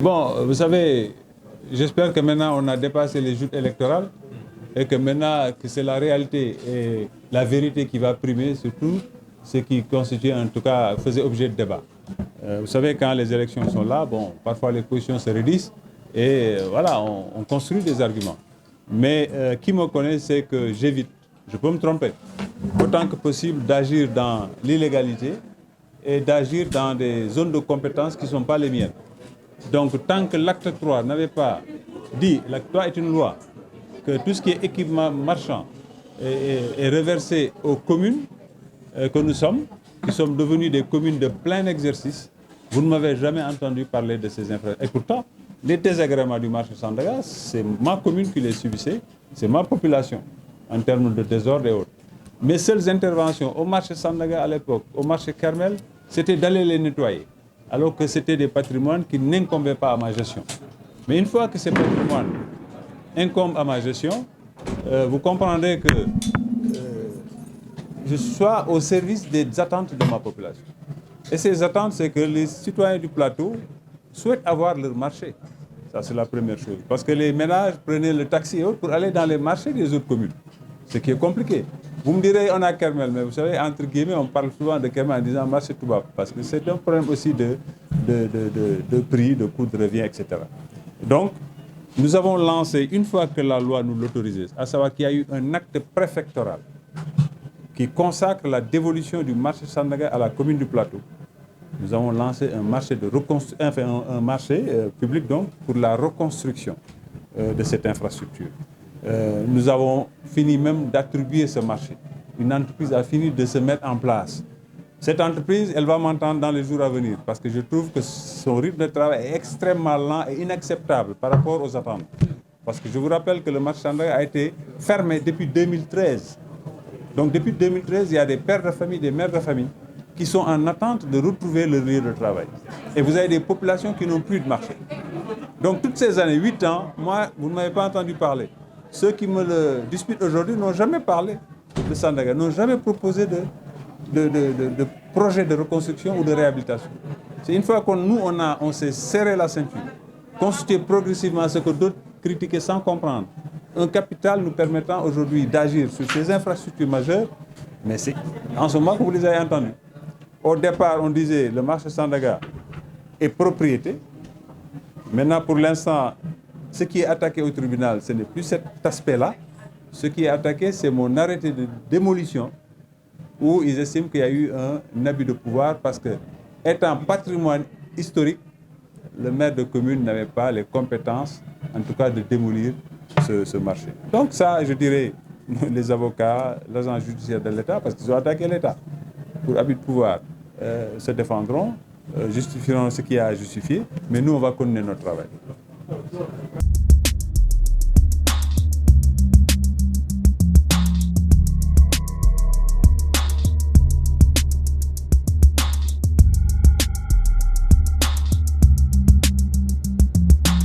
Bon, vous savez, j'espère que maintenant on a dépassé les joutes électorales et que maintenant que c'est la réalité et la vérité qui va primer surtout ce qui constitue en tout cas faisait objet de débat. Vous savez, quand les élections sont là, bon, parfois les positions se réduisent et voilà, on construit des arguments. Mais qui me connaît sait que j'évite, je peux me tromper, autant que possible d'agir dans l'illégalité et d'agir dans des zones de compétences qui ne sont pas les miennes. Donc tant que l'acte 3 n'avait pas dit, l'acte 3 est une loi, que tout ce qui est équipement marchand est reversé aux communes que nous sommes, qui sommes devenus des communes de plein exercice, vous ne m'avez jamais entendu parler de ces infrastructures. Et pourtant, les désagréments du marché Sandaga, c'est ma commune qui les subissait, c'est ma population, en termes de désordre et autres. Mes seules interventions au marché Sandaga à l'époque, au marché Carmel, c'était d'aller les nettoyer, alors que c'était des patrimoines qui n'incombaient pas à ma gestion. Mais une fois que ces patrimoines incombent à ma gestion, vous comprendrez que je sois au service des attentes de ma population. Et ces attentes, c'est que les citoyens du plateau souhaitent avoir leur marché. Ça, c'est la première chose. Parce que les ménages prenaient le taxi et autres pour aller dans les marchés des autres communes. Ce qui est compliqué. Vous me direz, on a Kermel, mais vous savez, entre guillemets, on parle souvent de Kermel en disant marché Toubab. Parce que c'est un problème aussi de prix, de coût de revient, etc. Donc, nous avons lancé, une fois que la loi nous l'autorisait, à savoir qu'il y a eu un acte préfectoral qui consacre la dévolution du marché Sandaga à la commune du Plateau. Nous avons lancé un marché, un marché public donc, pour la reconstruction de cette infrastructure. Nous avons fini même d'attribuer ce marché. Une entreprise a fini de se mettre en place. Cette entreprise, elle va m'entendre dans les jours à venir parce que je trouve que son rythme de travail est extrêmement lent et inacceptable par rapport aux attentes. Parce que je vous rappelle que le marché Sandaga a été fermé depuis 2013. Donc depuis 2013, il y a des pères de famille, des mères de famille qui sont en attente de retrouver leur lieu de travail. Et vous avez des populations qui n'ont plus de marché. Donc toutes ces années, 8 ans, moi, vous ne m'avez pas entendu parler. Ceux qui me le disputent aujourd'hui n'ont jamais parlé de Sandaga, n'ont jamais proposé de projet de reconstruction ou de réhabilitation. C'est une fois que nous, on s'est serré la ceinture, constitué progressivement ce que d'autres critiquaient sans comprendre, un capital nous permettant aujourd'hui d'agir sur ces infrastructures majeures, mais c'est en ce moment que vous les avez entendus. Au départ, on disait le marché Sandaga est propriété. Maintenant, pour l'instant, ce qui est attaqué au tribunal, ce n'est plus cet aspect-là. Ce qui est attaqué, c'est mon arrêté de démolition où ils estiment qu'il y a eu un abus de pouvoir parce que, étant patrimoine historique, le maire de commune n'avait pas les compétences, en tout cas, de démolir ce marché. Donc ça, je dirais, les avocats, l'agent judiciaire de l'État, parce qu'ils ont attaqué l'État pour abus de pouvoir, se défendront, justifieront ce qui a à justifier, mais nous, on va continuer notre travail.